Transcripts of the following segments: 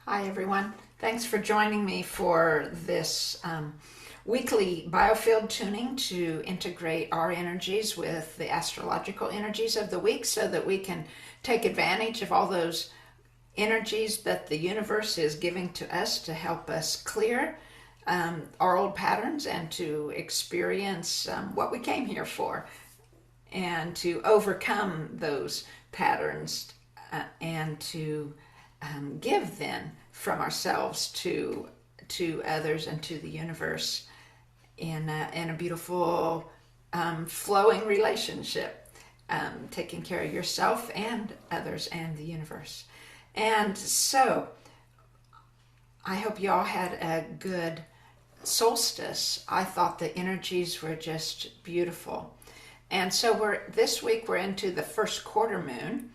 Hi, everyone. Thanks for joining me for this weekly biofield tuning to integrate our energies with the astrological energies of the week so that we can take advantage of all those energies that the universe is giving to us to help us clear our old patterns and to experience what we came here for and to overcome those patterns and to give then from ourselves to others and to the universe in a beautiful flowing relationship, taking care of yourself and others and the universe. And so I hope you all had a good solstice. I thought the energies were just beautiful. And so this week we're into the first quarter moon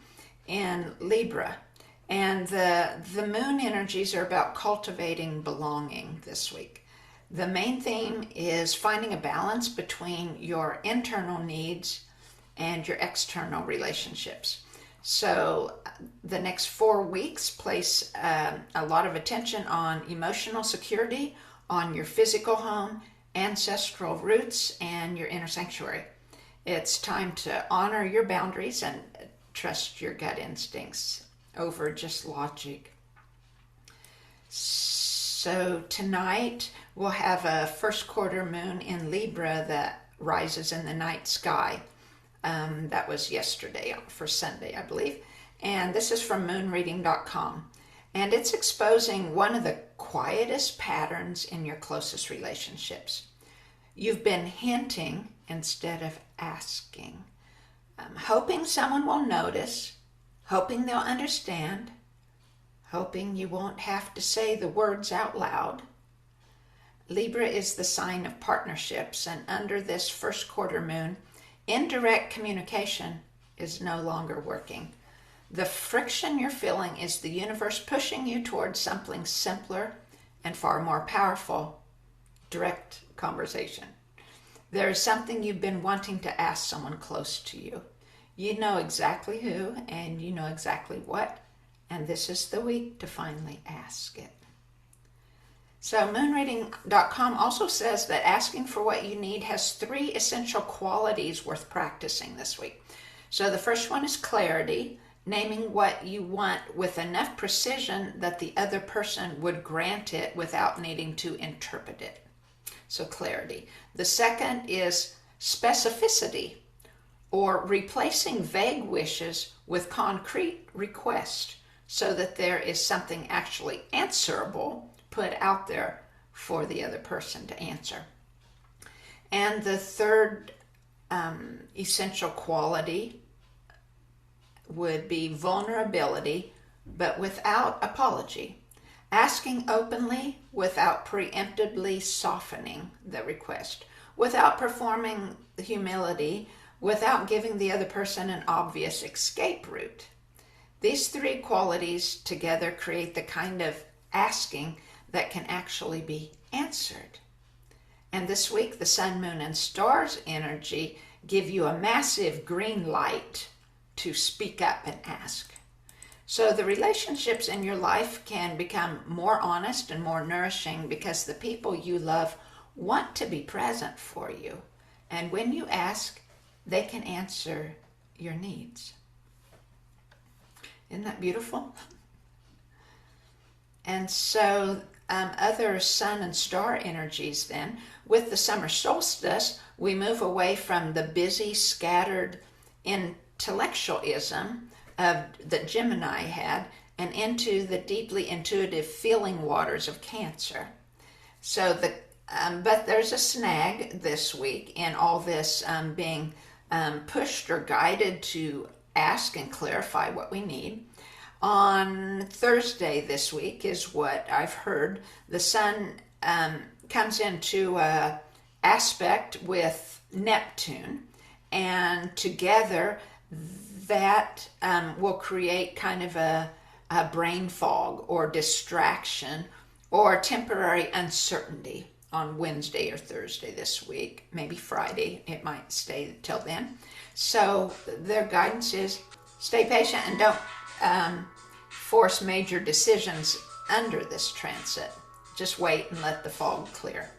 in Libra. And the moon energies are about cultivating belonging this week. The main theme is finding a balance between your internal needs and your external relationships. So the next 4 weeks place a lot of attention on emotional security, on your physical home, ancestral roots, and your inner sanctuary. It's time to honor your boundaries and trust your gut instincts over just logic. So tonight we'll have a first quarter moon in Libra that rises in the night sky. That was yesterday for Sunday, I believe. And this is from moonreading.com. And it's exposing one of the quietest patterns in your closest relationships. You've been hinting instead of asking, hoping someone will notice, hoping they'll understand, hoping you won't have to say the words out loud. Libra is the sign of partnerships, and under this first quarter moon, indirect communication is no longer working. The friction you're feeling is the universe pushing you towards something simpler and far more powerful: direct conversation. There is something you've been wanting to ask someone close to you. You know exactly who and you know exactly what, and this is the week to finally ask it. So moonreading.com also says that asking for what you need has 3 essential qualities worth practicing this week. So the first one is clarity, naming what you want with enough precision that the other person would grant it without needing to interpret it. So clarity. The second is specificity, or replacing vague wishes with concrete requests so that there is something actually answerable put out there for the other person to answer. And the third essential quality would be vulnerability, but without apology. Asking openly without preemptively softening the request, without performing humility, without giving the other person an obvious escape route. These 3 qualities together create the kind of asking that can actually be answered. And this week, the sun, moon, and stars energy give you a massive green light to speak up and ask. So the relationships in your life can become more honest and more nourishing because the people you love want to be present for you. And when you ask, they can answer your needs. Isn't that beautiful? And so other sun and star energies then, with the summer solstice, we move away from the busy, scattered intellectualism that Gemini had and into the deeply intuitive feeling waters of Cancer. So but there's a snag this week in all this being pushed or guided to ask and clarify what we need. On Thursday this week is what I've heard. The sun comes into an aspect with Neptune, and together that will create kind of a brain fog or distraction or temporary uncertainty on Wednesday or Thursday this week, maybe Friday. It might stay till then. So their guidance is stay patient and don't force major decisions under this transit. Just wait and let the fog clear.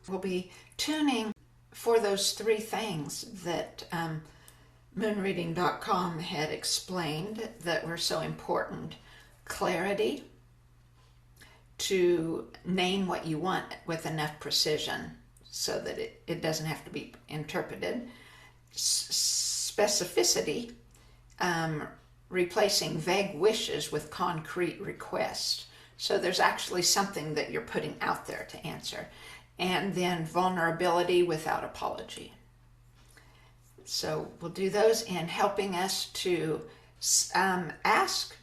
We'll be tuning for those three things that moonreading.com had explained that were so important. Clarity, to name what you want with enough precision so that it doesn't have to be interpreted. Specificity, replacing vague wishes with concrete requests. So there's actually something that you're putting out there to answer. And then vulnerability without apology. So we'll do those in helping us to ask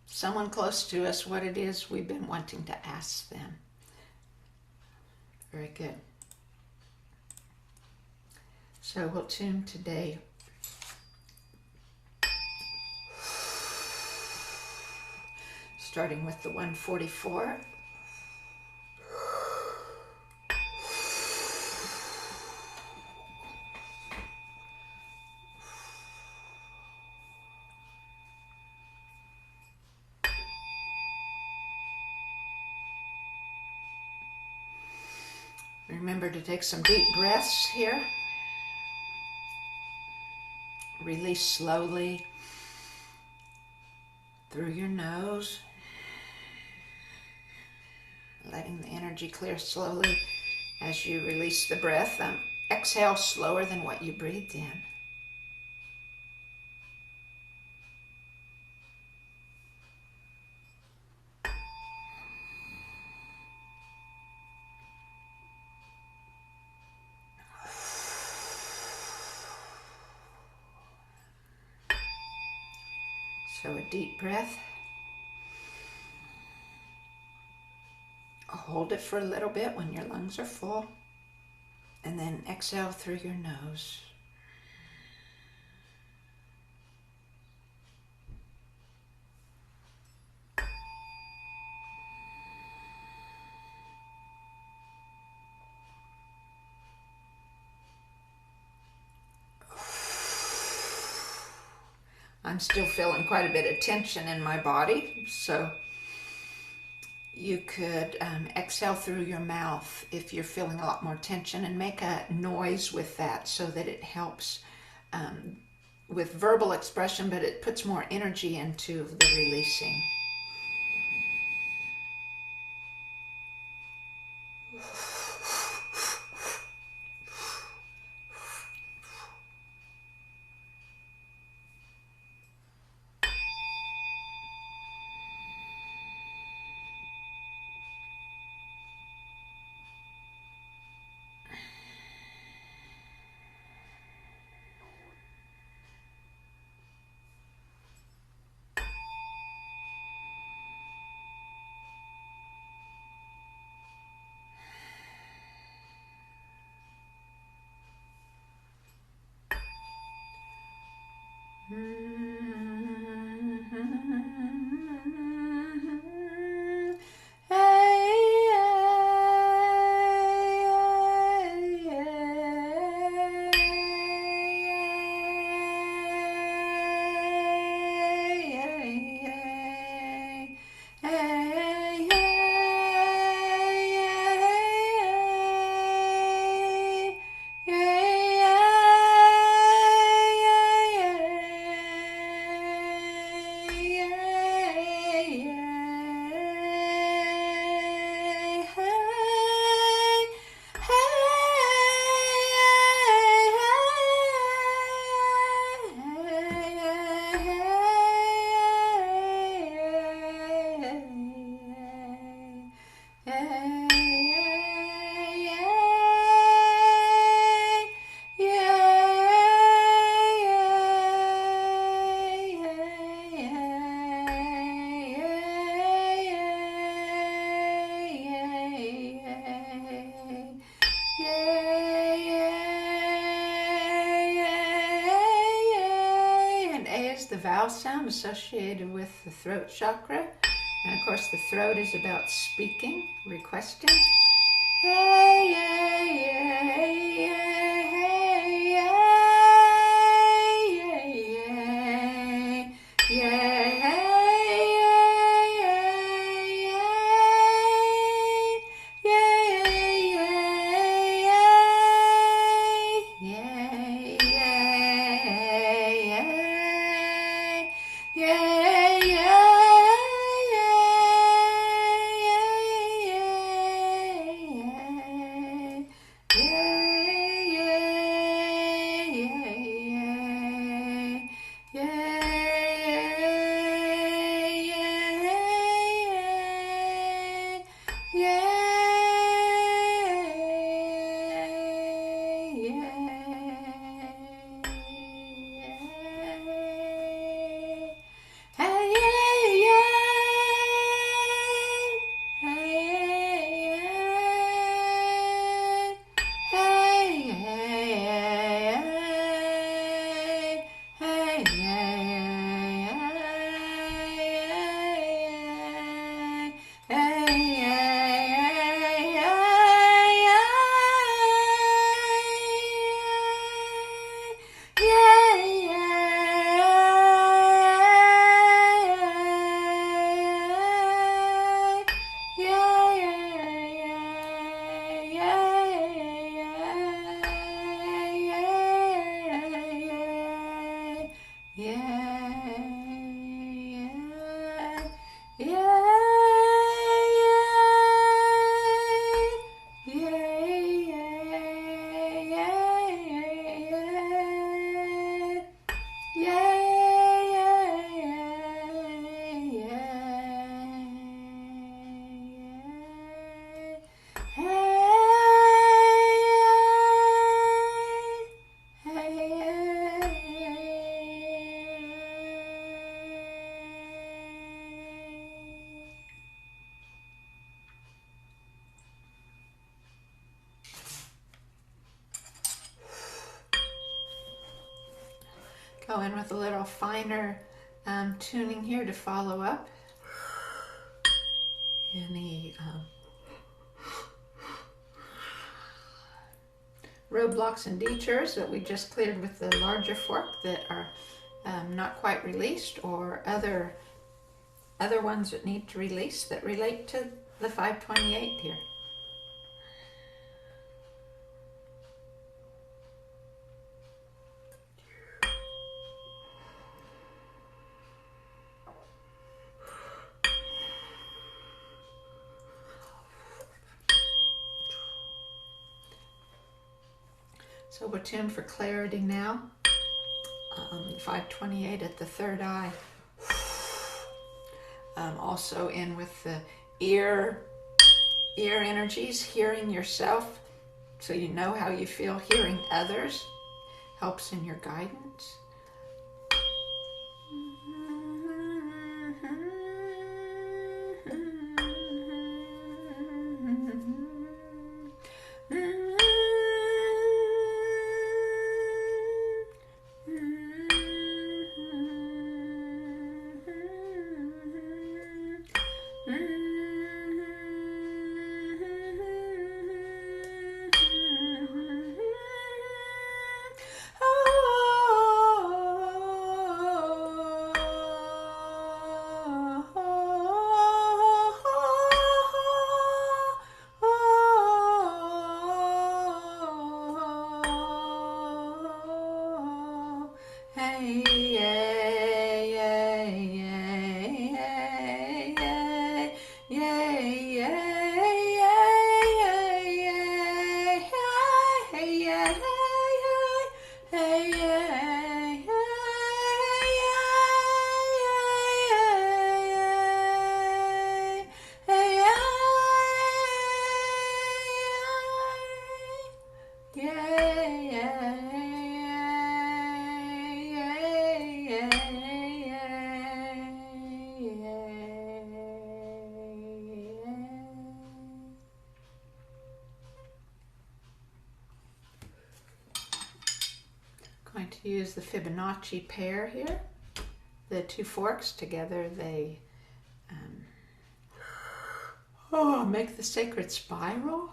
someone close to us what it is we've been wanting to ask them. Very good. So we'll tune today. Starting with the 144. Remember to take some deep breaths here. Release slowly through your nose. Letting the energy clear slowly as you release the breath. Exhale slower than what you breathed in. So a deep breath. Hold it for a little bit when your lungs are full. And then exhale through your nose. I'm still feeling quite a bit of tension in my body, so you could exhale through your mouth if you're feeling a lot more tension, and make a noise with that so that it helps with verbal expression, but it puts more energy into the releasing. The vowel sound associated with the throat chakra, and of course the throat is about speaking, requesting. Hey, hey, hey, hey, hey, hey, hey, hey, go in with a little finer tuning here to follow up any roadblocks and detours that we just cleared with the larger fork that are not quite released, or other ones that need to release that relate to the 528 here. So we're tuned for clarity now. 528 at the third eye. Also in with the ear energies, hearing yourself so you know how you feel. Hearing others helps in your guidance. Going to use the Fibonacci pair here. The two forks together, they make the sacred spiral.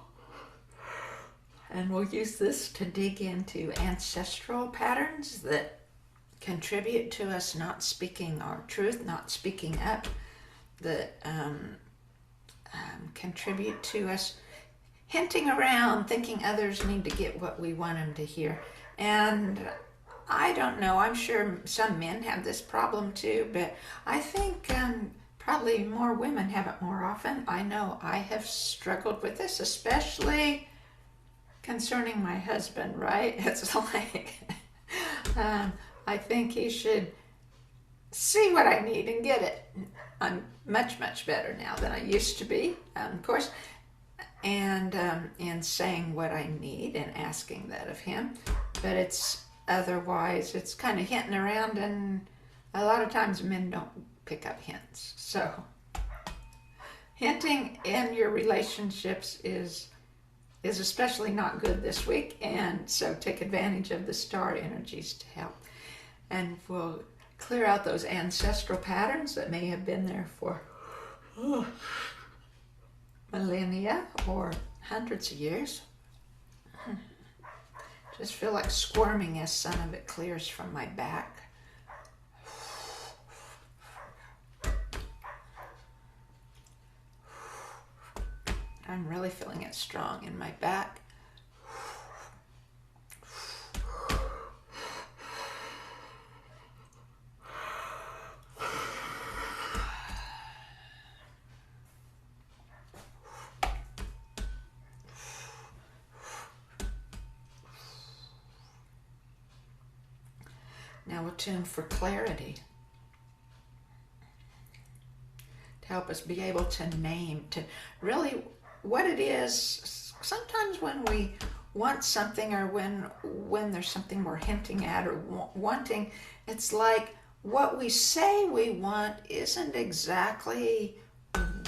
And we'll use this to dig into ancestral patterns that contribute to us not speaking our truth, not speaking up, that contribute to us hinting around, thinking others need to get what we want them to hear. And I don't know, I'm sure some men have this problem too, but I think probably more women have it more often. I know I have struggled with this, especially concerning my husband, right? It's like, I think he should see what I need and get it. I'm much, much better now than I used to be, of course, and in saying what I need and asking that of him. But it's otherwise, it's kind of hinting around, and a lot of times men don't pick up hints. So hinting in your relationships is especially not good this week, and so take advantage of the star energies to help. And we'll clear out those ancestral patterns that may have been there for millennia or hundreds of years. Just feel like squirming as some of it clears from my back. I'm really feeling it strong in my back. Now we're tuned for clarity, to help us be able to name, to really what it is. Sometimes when we want something, or when there's something we're hinting at or wanting, it's like what we say we want isn't exactly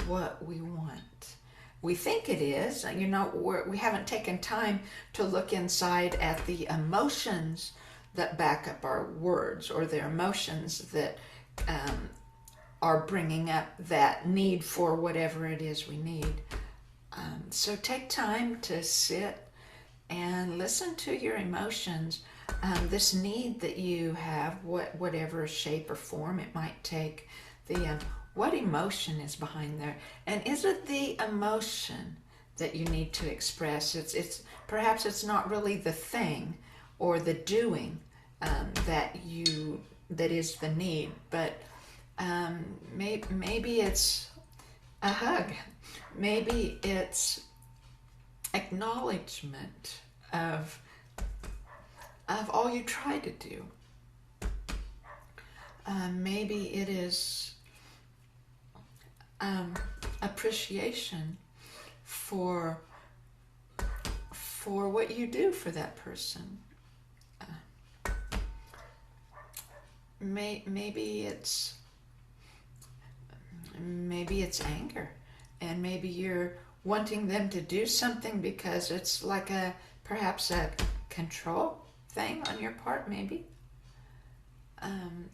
what we want. We think it is, we haven't taken time to look inside at the emotions that back up our words, or the emotions that are bringing up that need for whatever it is we need. So take time to sit and listen to your emotions. This need that you have, whatever shape or form it might take, what emotion is behind there, and is it the emotion that you need to express? It's perhaps it's not really the thing or the doing that is the need, but maybe it's a hug. Maybe it's acknowledgement of all you try to do. Maybe it is appreciation for what you do for that person. Maybe it's anger, and maybe you're wanting them to do something because it's like perhaps a control thing on your part. Maybe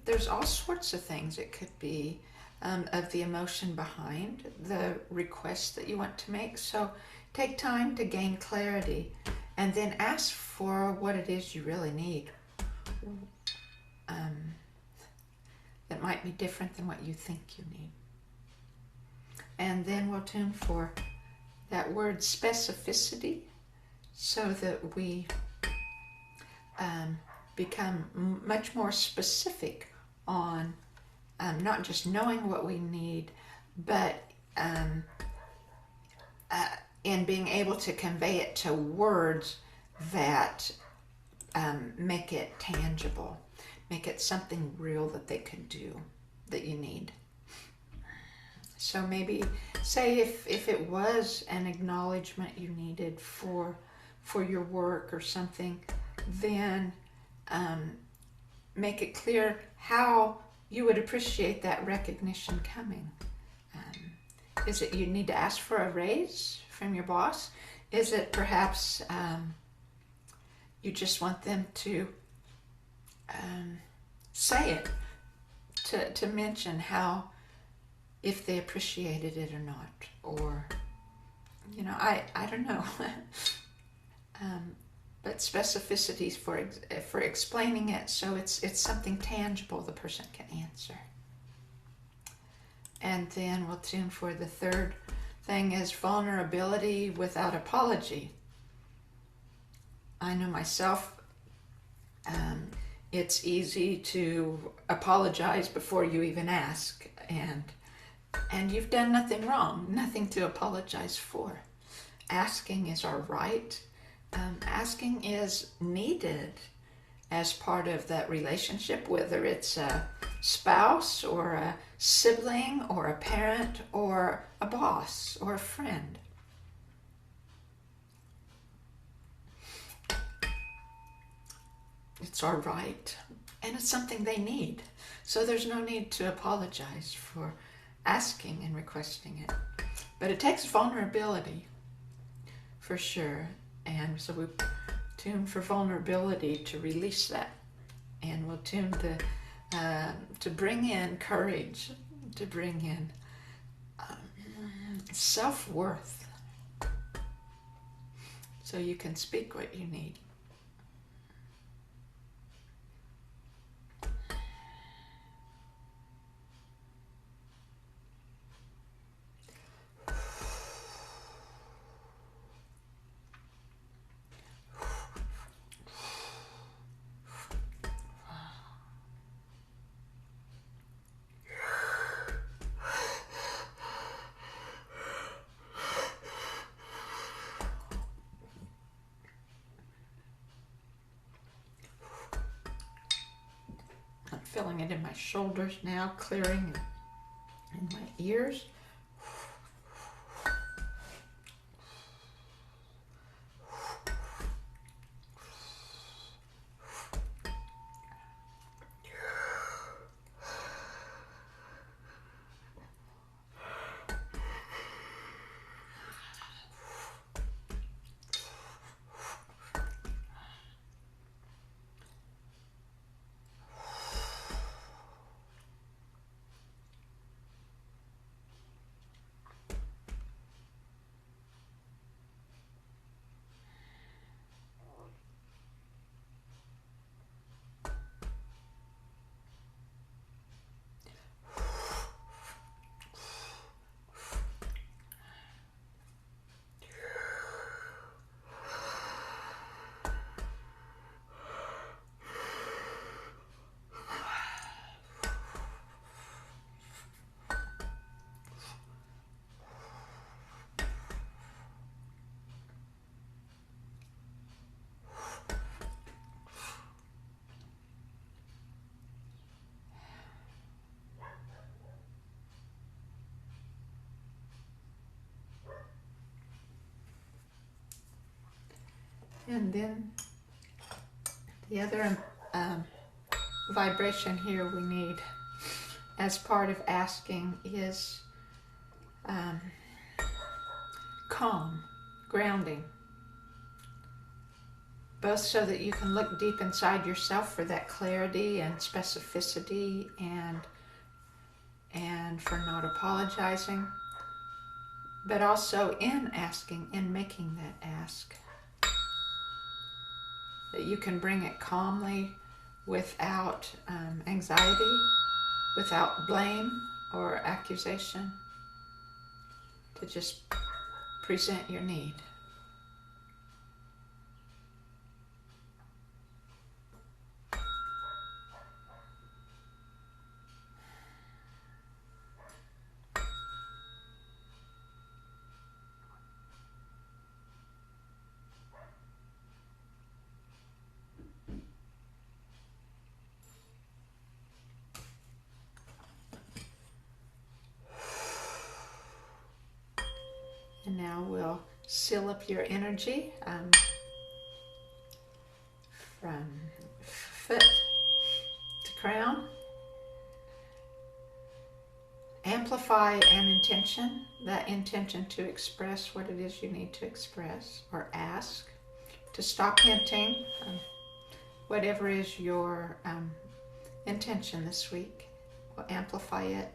there's all sorts of things it could be of the emotion behind the request that you want to make. So take time to gain clarity, and then ask for what it is you really need. That might be different than what you think you need. And then we'll tune for that word specificity, so that we become much more specific on not just knowing what we need, but in being able to convey it to words that make it tangible, make it something real that they could do, that you need. So maybe say if it was an acknowledgement you needed for your work or something, then make it clear how you would appreciate that recognition coming. Is it you need to ask for a raise from your boss? Is it perhaps you just want them to say it, to mention how, if they appreciated it or not, or I don't know. But specificity is for explaining it, so it's something tangible the person can answer. And then we'll tune for the third thing is vulnerability without apology. I know myself, it's easy to apologize before you even ask, and you've done nothing wrong, nothing to apologize for. Asking is our right. Asking is needed as part of that relationship, whether it's a spouse or a sibling or a parent or a boss or a friend. It's our right, and it's something they need. So there's no need to apologize for asking and requesting it. But it takes vulnerability, for sure. And so we tune for vulnerability to release that. And we'll tune to bring in courage, to bring in self-worth, so you can speak what you need. I'm feeling it in my shoulders now, clearing in my ears. And then the other vibration here we need as part of asking is calm, grounding. Both so that you can look deep inside yourself for that clarity and specificity and for not apologizing, but also in asking, in making that ask, that you can bring it calmly without anxiety, without blame or accusation, to just present your need. And now we'll seal up your energy from foot to crown. Amplify an intention, that intention to express what it is you need to express or ask, to stop hinting, whatever is your intention this week. We'll amplify it.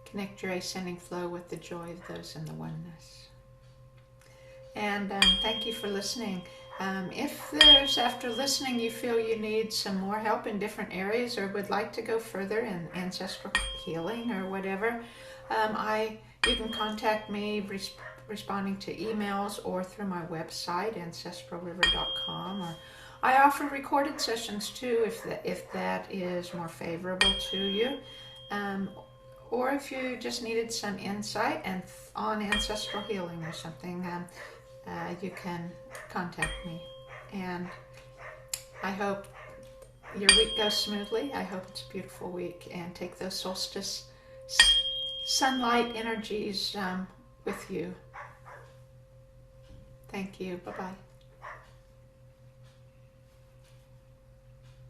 Connect your ascending flow with the joy of those in the oneness. And thank you for listening. If there's, after listening, you feel you need some more help in different areas or would like to go further in ancestral healing or whatever, you can contact me responding to emails or through my website, ancestralriver.com. Or I offer recorded sessions too, if that is more favorable to you. Or if you just needed some insight on ancestral healing or something, you can contact me. And I hope your week goes smoothly. I hope it's a beautiful week, and take those solstice sunlight energies with you. Thank you. Bye-bye.